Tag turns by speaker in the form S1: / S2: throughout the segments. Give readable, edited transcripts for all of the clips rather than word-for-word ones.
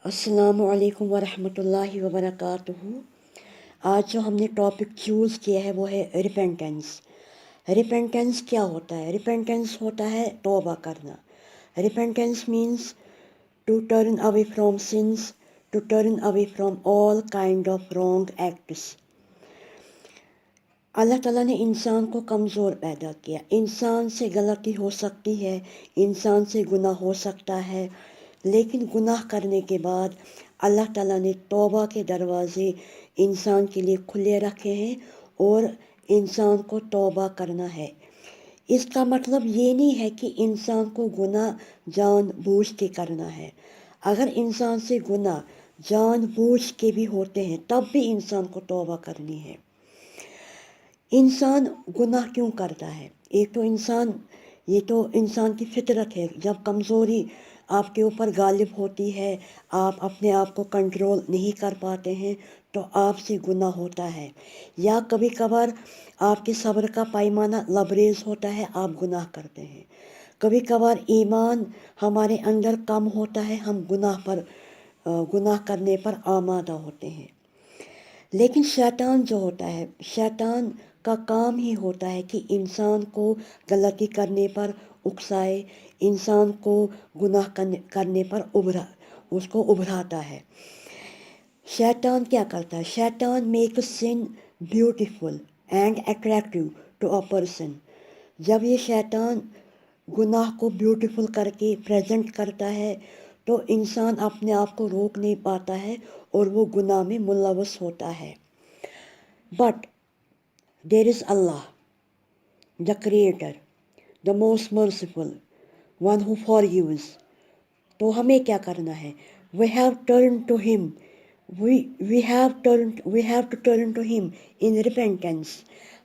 S1: السلام علیکم ورحمۃ اللہ وبرکاتہ۔ آج جو ہم نے ٹاپک چوز کیا ہے وہ ہے ریپینٹنس۔ ریپینٹنس کیا ہوتا ہے؟ ریپینٹنس ہوتا ہے توبہ کرنا۔ Repentance means to turn away from sins, to turn away from all kind of wrong acts. Allah تعالیٰ نے انسان کو کمزور پیدا کیا۔ انسان سے غلطی ہو سکتی ہے، انسان سے گناہ ہو سکتا ہے، لیکن گناہ کرنے کے بعد اللہ تعالیٰ نے توبہ کے دروازے انسان کے لیے کھلے رکھے ہیں اور انسان کو توبہ کرنا ہے۔ اس کا مطلب یہ نہیں ہے کہ انسان کو گناہ جان بوجھ کے کرنا ہے۔ اگر انسان سے گناہ جان بوجھ کے بھی ہوتے ہیں تب بھی انسان کو توبہ کرنی ہے۔ انسان گناہ کیوں کرتا ہے؟ ایک تو یہ تو انسان کی فطرت ہے۔ جب کمزوری آپ کے اوپر غالب ہوتی ہے، آپ اپنے آپ کو کنٹرول نہیں کر پاتے ہیں تو آپ سے گناہ ہوتا ہے، یا کبھی کبھار آپ کے صبر کا پیمانہ لبریز ہوتا ہے، آپ گناہ کرتے ہیں۔ کبھی کبھار ایمان ہمارے اندر کم ہوتا ہے، ہم گناہ کرنے پر آمادہ ہوتے ہیں۔ لیکن شیطان جو ہوتا ہے، شیطان کا کام ہی ہوتا ہے کہ انسان کو غلطی کرنے پر اکسائے، انسان کو گناہ کرنے پر اس کو ابھراتا ہے۔ شیطان کیا کرتا ہے؟ شیطان makes sin beautiful and attractive to a person. جب یہ شیطان گناہ کو بیوٹیفل کر کے پریزنٹ کرتا ہے تو انسان اپنے آپ کو روک نہیں پاتا ہے اور وہ گناہ میں ملوث ہوتا ہے۔ But there is Allah, the creator, the most merciful, one who forgives۔ تو ہمیں کیا کرنا ہے؟ we have turned to him we have to turn to him in repentance۔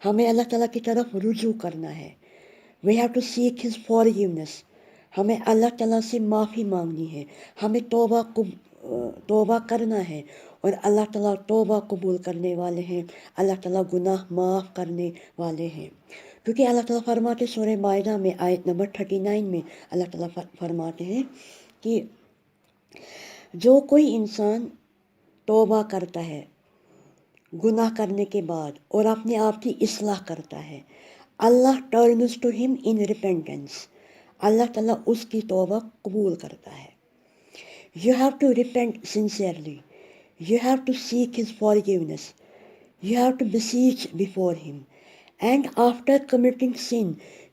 S1: ہمیں اللہ تعالیٰ کی طرف رجوع کرنا ہے۔ we have to seek his forgiveness۔ ہمیں اللہ تعالیٰ سے معافی مانگنی ہے، ہمیں توبہ کرنا ہے، اور اللہ تعالیٰ توبہ قبول کرنے والے ہیں، اللہ تعالیٰ گناہ معاف کرنے والے ہیں۔ کیونکہ اللہ تعالیٰ فرماتے سورہ مائدہ میں آیت نمبر 39 میں اللہ تعالیٰ فرماتے ہیں کہ جو کوئی انسان توبہ کرتا ہے گناہ کرنے کے بعد اور اپنے آپ کی اصلاح کرتا ہے، اللہ ٹرنز ٹو ہم ان ریپینٹنس، اللہ تعالیٰ اس کی توبہ قبول کرتا ہے۔ You have to repent sincerely. You have to seek his forgiveness. You have to beseech before him. And after committing sin,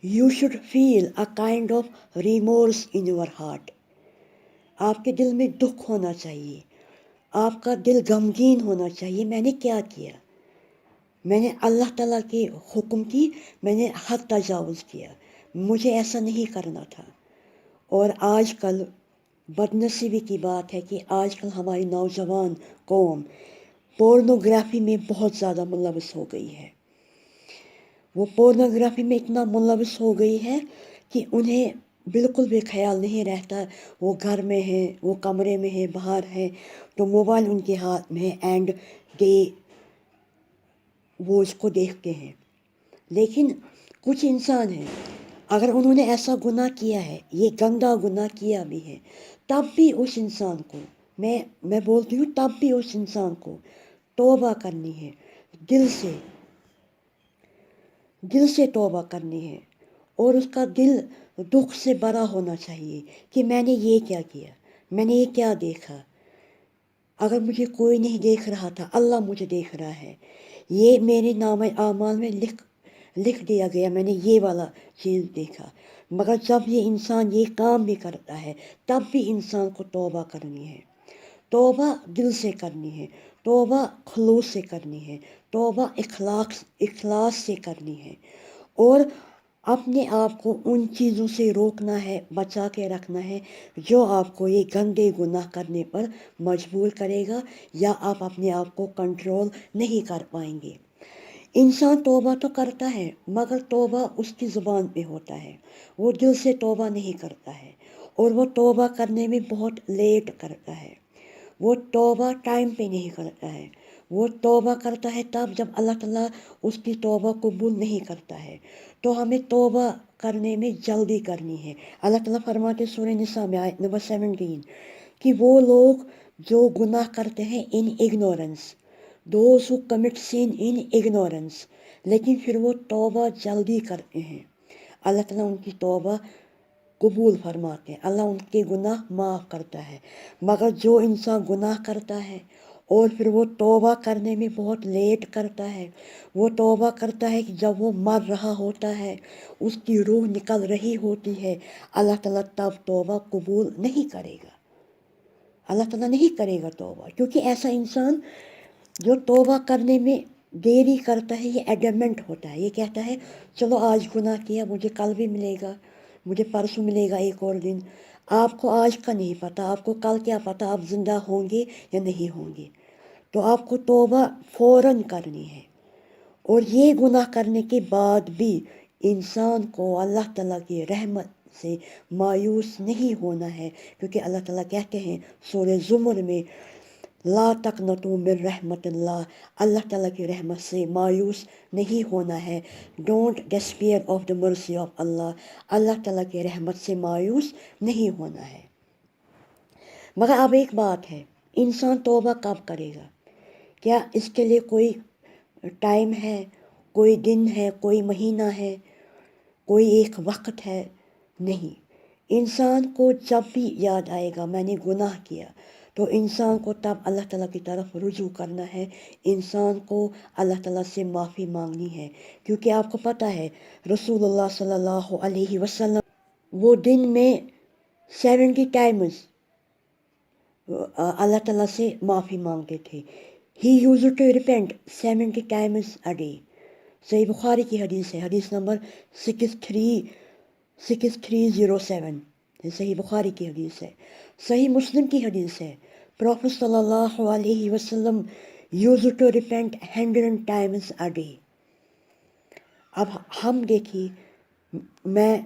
S1: you should feel a kind of remorse in your heart۔ آپ کے دل میں دکھ ہونا چاہیے، آپ کا دل غمگین ہونا چاہیے۔ میں نے کیا کیا؟ میں نے اللہ تعالیٰ کے حکم کی میں نے حد تجاوز کیا، مجھے ایسا نہیں کرنا تھا۔ اور آج کل بدنصیبی کی بات ہے کہ آج کل ہماری نوجوان قوم پورنوگرافی میں بہت زیادہ ملوث ہو گئی ہے۔ وہ پورنوگرافی میں اتنا ملوث ہو گئی ہے کہ انہیں بالکل بھی خیال نہیں رہتا، وہ گھر میں ہیں، وہ کمرے میں ہیں، باہر ہیں تو موبائل ان کے ہاتھ میں ہے اینڈ وہ اس کو دیکھتے ہیں۔ لیکن کچھ انسان ہیں اگر انہوں نے ایسا گناہ کیا ہے، یہ گندا گناہ کیا بھی ہے، تب بھی اس انسان کو میں بولتی ہوں تب بھی اس انسان کو توبہ کرنی ہے، دل سے توبہ کرنی ہے، اور اس کا دل دکھ سے بھرا ہونا چاہیے کہ میں نے یہ کیا کیا، میں نے یہ کیا دیکھا۔ اگر مجھے کوئی نہیں دیکھ رہا تھا، اللہ مجھے دیکھ رہا ہے، یہ میرے نامہ اعمال میں لکھ دیا گیا، میں نے یہ والا چیز دیکھا۔ مگر جب یہ انسان یہ کام بھی کرتا ہے تب بھی انسان کو توبہ کرنی ہے۔ توبہ دل سے کرنی ہے، توبہ خلوص سے کرنی ہے، توبہ اخلاص سے کرنی ہے، اور اپنے آپ کو ان چیزوں سے روکنا ہے، بچا کے رکھنا ہے جو آپ کو یہ گندے گناہ کرنے پر مجبور کرے گا، یا آپ اپنے آپ کو کنٹرول نہیں کر پائیں گے۔ انسان توبہ تو کرتا ہے مگر توبہ اس کی زبان پہ ہوتا ہے، وہ دل سے توبہ نہیں کرتا ہے، اور وہ توبہ کرنے میں بہت لیٹ کرتا ہے، وہ توبہ ٹائم پہ نہیں کرتا ہے، وہ توبہ کرتا ہے تب جب اللہ تعالیٰ اس کی توبہ قبول نہیں کرتا ہے۔ تو ہمیں توبہ کرنے میں جلدی کرنی ہے۔ اللہ تعالیٰ فرماتے سورہ نساء میں آیت نمبر 17 کہ وہ لوگ جو گناہ کرتے ہیں in ignorance, those who commit sin in ignorance, لیکن پھر وہ توبہ جلدی کرتے ہیں، اللہ تعالیٰ ان کی توبہ قبول فرماتے ہیں، اللہ ان کے گناہ معاف کرتا ہے۔ مگر جو انسان گناہ کرتا ہے اور پھر وہ توبہ کرنے میں بہت لیٹ کرتا ہے، وہ توبہ کرتا ہے کہ جب وہ مر رہا ہوتا ہے، اس کی روح نکل رہی ہوتی ہے، اللہ تعالیٰ تب توبہ قبول نہیں کرے گا، اللہ تعالیٰ نہیں کرے گا توبہ، کیونکہ ایسا انسان جو توبہ کرنے میں دیری کرتا ہے یہ ایڈمنٹ ہوتا ہے، یہ کہتا ہے چلو آج گناہ کیا، مجھے کل بھی ملے گا، مجھے پرسوں ملے گا ایک اور دن۔ آپ کو آج کا نہیں پتہ، آپ کو کل کیا پتہ آپ زندہ ہوں گے یا نہیں ہوں گے، تو آپ کو توبہ فوراً کرنی ہے۔ اور یہ گناہ کرنے کے بعد بھی انسان کو اللہ تعالیٰ کی رحمت سے مایوس نہیں ہونا ہے، کیونکہ اللہ تعالیٰ کہتے ہیں سورہ زمر میں لا تقنطوا من رحمت اللہ، اللہ تعالیٰ کی رحمت سے مایوس نہیں ہونا ہے، don't disappear of the mercy of اللہ، اللہ تعالیٰ کی رحمت سے مایوس نہیں ہونا ہے۔ مگر اب ایک بات ہے، انسان توبہ کب کرے گا؟ کیا اس کے لیے کوئی ٹائم ہے، کوئی دن ہے، کوئی مہینہ ہے، کوئی ایک وقت ہے؟ نہیں، انسان کو جب بھی یاد آئے گا میں نے گناہ کیا تو انسان کو تب اللہ تعالیٰ کی طرف رجوع کرنا ہے، انسان کو اللہ تعالیٰ سے معافی مانگنی ہے، کیونکہ آپ کو پتہ ہے رسول اللہ صلی اللہ علیہ وسلم وہ دن میں 70 ٹائمز اللہ تعالیٰ سے معافی مانگتے تھے۔ He use to repent 70 times a day. Sahih Bukhari کی حدیث ہے، حدیث نمبر 6307، صحیح بخاری کی حدیث ہے۔ صحیح مسلم کی حدیث ہے، پروفیٹ صلی اللہ علیہ وسلم use to repent 100 times a day. اب ہم دیکھیے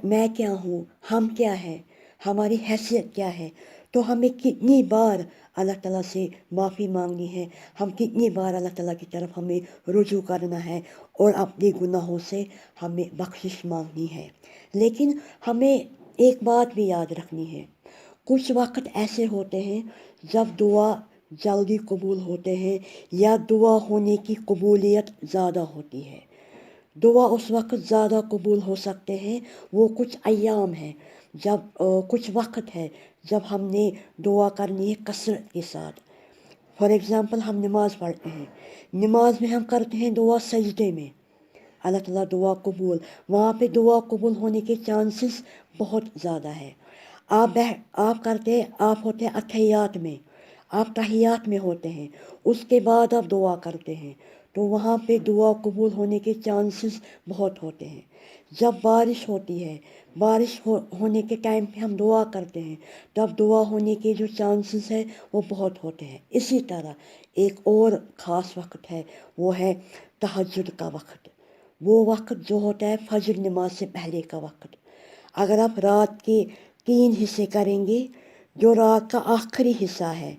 S1: میں کیا ہوں، ہم کیا ہے، ہماری حیثیت کیا ہے، تو ہمیں کتنی بار اللہ تعالیٰ سے معافی مانگنی ہے، ہم کتنی بار اللہ تعالیٰ کی طرف ہمیں رجوع کرنا ہے اور اپنے گناہوں سے ہمیں بخشش مانگنی ہے۔ لیکن ہمیں ایک بات بھی یاد رکھنی ہے، کچھ وقت ایسے ہوتے ہیں جب دعا جلدی قبول ہوتے ہیں یا دعا ہونے کی قبولیت زیادہ ہوتی ہے۔ دعا اس وقت زیادہ قبول ہو سکتے ہیں، وہ کچھ ایام ہے، جب کچھ وقت ہے جب ہم نے دعا کرنی ہے کثرت کے ساتھ۔ فار ایگزامپل ہم نماز پڑھتے ہیں، نماز میں ہم کرتے ہیں دعا سجدے میں، اللہ تعالیٰ دعا قبول، وہاں پہ دعا قبول ہونے کے چانسز بہت زیادہ ہے۔ آپ ہوتے ہیں اتحیات میں، آپ تحیات میں ہوتے ہیں، اس کے بعد آپ دعا کرتے ہیں، تو وہاں پہ دعا قبول ہونے کے چانسز بہت ہوتے ہیں۔ جب بارش ہوتی ہے، بارش ہونے کے ٹائم پہ ہم دعا کرتے ہیں، تب دعا ہونے کے جو چانسز ہیں وہ بہت ہوتے ہیں۔ اسی طرح ایک اور خاص وقت ہے، وہ ہے تہجد کا وقت، وہ وقت جو ہوتا ہے فجر نماز سے پہلے کا وقت۔ اگر آپ رات کے 3 حصے کریں گے، جو رات کا آخری حصہ ہے،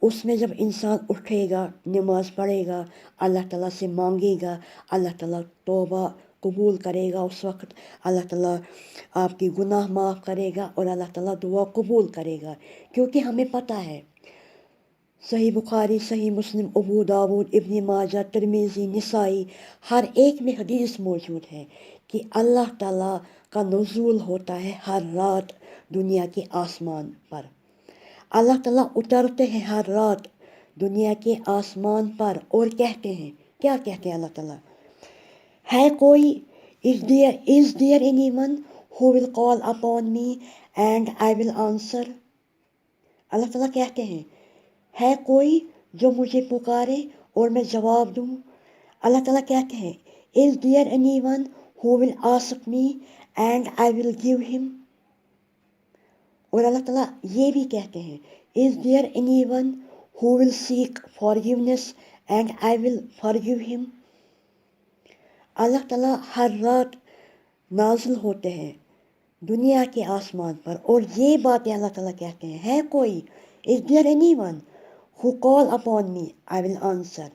S1: اس میں جب انسان اٹھے گا، نماز پڑھے گا، اللہ تعالیٰ سے مانگے گا، اللہ تعالیٰ توبہ قبول کرے گا، اس وقت اللہ تعالیٰ آپ کی گناہ معاف کرے گا اور اللہ تعالیٰ دعا قبول کرے گا، کیونکہ ہمیں پتہ ہے صحیح بخاری، صحیح مسلم، ابو داود، ابن ماجہ، ترمذی، نسائی، ہر ایک میں حدیث موجود ہے کہ اللہ تعالیٰ کا نزول ہوتا ہے ہر رات دنیا کے آسمان پر۔ اللہ تعالیٰ اترتے ہیں ہر رات دنیا کے آسمان پر اور کہتے ہیں، کیا کہتے ہیں اللہ تعالیٰ؟ ہے کوئی is there anyone who will call upon me and I will answer؟ اللہ تعالیٰ کہتے ہیں ہے کوئی جو مجھے پکارے اور میں جواب دوں؟ اللہ تعالیٰ کہتے ہیں is there anyone who will ask me and I will give him؟ اور اللہ تعالیٰ یہ بھی کہتے ہیں is there anyone who will seek forgiveness and I will forgive him؟ اللہ تعالیٰ ہر رات نازل ہوتے ہیں دنیا کے آسمان پر اور یہ باتیں اللہ تعالیٰ کہتے ہیں ہے کوئی is there anyone who call upon me I will answer؟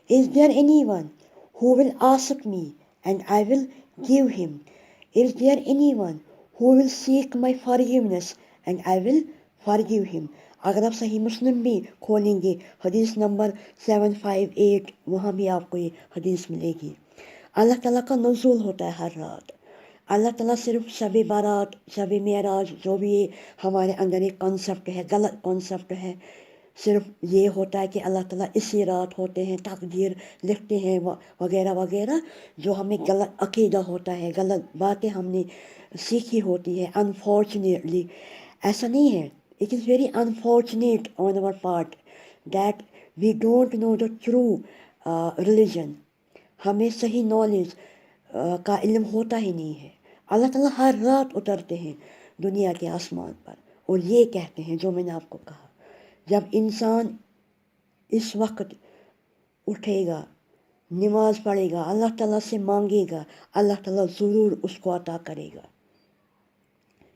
S1: is there anyone who will ask me and I will give him؟ is there anyone who will seek my forgiveness and I will forgive him؟ اگر آپ صحیح مسلم بھی کھولیں گے حدیث number 758 وہاں بھی آپ کو یہ حدیث ملے گی۔ اللہ تعالیٰ کا نزول ہوتا ہے ہر رات۔ اللہ تعالیٰ صرف شب بارات، شب معراج، جو بھی ہمارے اندر ایک کانسیپٹ ہے، غلط کانسیپٹ ہے، صرف یہ ہوتا ہے کہ اللہ تعالیٰ اسی رات ہوتے ہیں، تقدیر لکھتے ہیں وغیرہ وغیرہ، جو ہمیں غلط عقیدہ ہوتا ہے، غلط باتیں ہم نے سیکھی ہوتی ہے انفارچونیٹلی۔ ایسا نہیں ہے، it is very unfortunate on our part that we don't know the true religion. ہمیں صحیح نالج کا علم ہوتا ہی نہیں ہے۔ اللہ تعالیٰ ہر رات اترتے ہیں دنیا کے آسمان پر اور یہ کہتے ہیں جو میں نے آپ کو کہا، جب انسان اس وقت اٹھے گا، نماز پڑھے گا، اللہ تعالیٰ سے مانگے گا، اللہ تعالیٰ ضرور اس کو عطا کرے گا،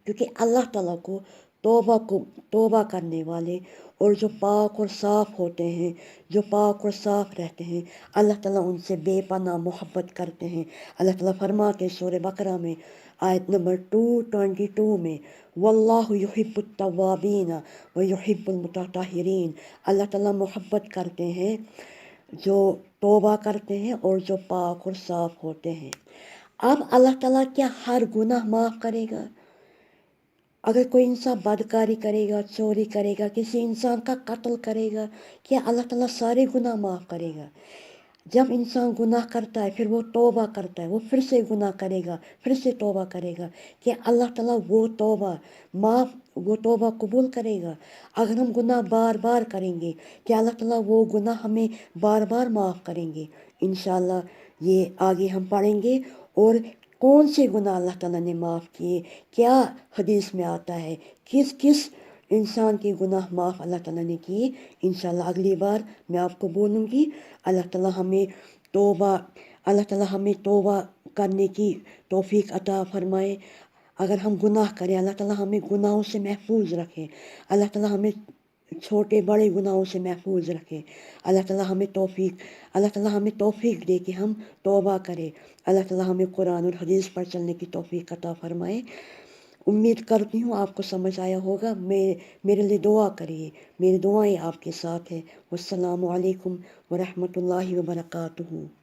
S1: کیونکہ اللہ تعالیٰ کو توبہ کرنے والے اور جو پاک اور صاف ہوتے ہیں، جو پاک اور صاف رہتے ہیں، اللہ تعالیٰ ان سے بے پناہ محبت کرتے ہیں۔ اللہ تعالیٰ فرماتے ہیں سورہ بقرہ میں آیت نمبر 222 میں، واللہ یحب التوابین ویحب المتطہرین۔ اللہ تعالیٰ محبت کرتے ہیں جو توبہ کرتے ہیں اور جو پاک اور صاف ہوتے ہیں۔ اب اللہ تعالیٰ کیا ہر گناہ معاف کرے گا؟ اگر کوئی انسان بدکاری کرے گا، چوری کرے گا، کسی انسان کا قتل کرے گا، کیا اللہ تعالیٰ سارے گناہ معاف کرے گا؟ جب انسان گناہ کرتا ہے پھر وہ توبہ کرتا ہے، وہ پھر سے گناہ کرے گا، پھر سے توبہ کرے گا، کہ اللہ تعالیٰ وہ توبہ قبول کرے گا؟ اگر ہم گناہ بار بار کریں گے کہ اللہ تعالیٰ وہ گناہ ہمیں بار بار معاف کریں گے؟ انشاءاللہ یہ آگے ہم پڑھیں گے، اور کون سے گناہ اللہ تعالیٰ نے معاف کیے، کیا حدیث میں آتا ہے، کس انسان کے گناہ معاف اللہ تعالیٰ نے کیے، انشاءاللہ اگلی بار میں آپ کو بولوں گی۔ اللہ تعالیٰ ہمیں توبہ کرنے کی توفیق عطا فرمائے۔ اگر ہم گناہ کریں، اللہ تعالیٰ ہمیں گناہوں سے محفوظ رکھے، اللہ تعالیٰ ہمیں چھوٹے بڑے گناہوں سے محفوظ رکھے۔ اللہ تعالیٰ ہمیں توفیق دے کہ ہم توبہ کریں۔ اللہ تعالیٰ ہمیں قرآن اور حدیث پر چلنے کی توفیق عطا فرمائے۔ امید کرتی ہوں آپ کو سمجھ آیا ہوگا۔ میرے لیے دعا کریے، میری دعائیں آپ کے ساتھ ہیں۔ والسلام علیکم ورحمۃ اللہ وبرکاتہ۔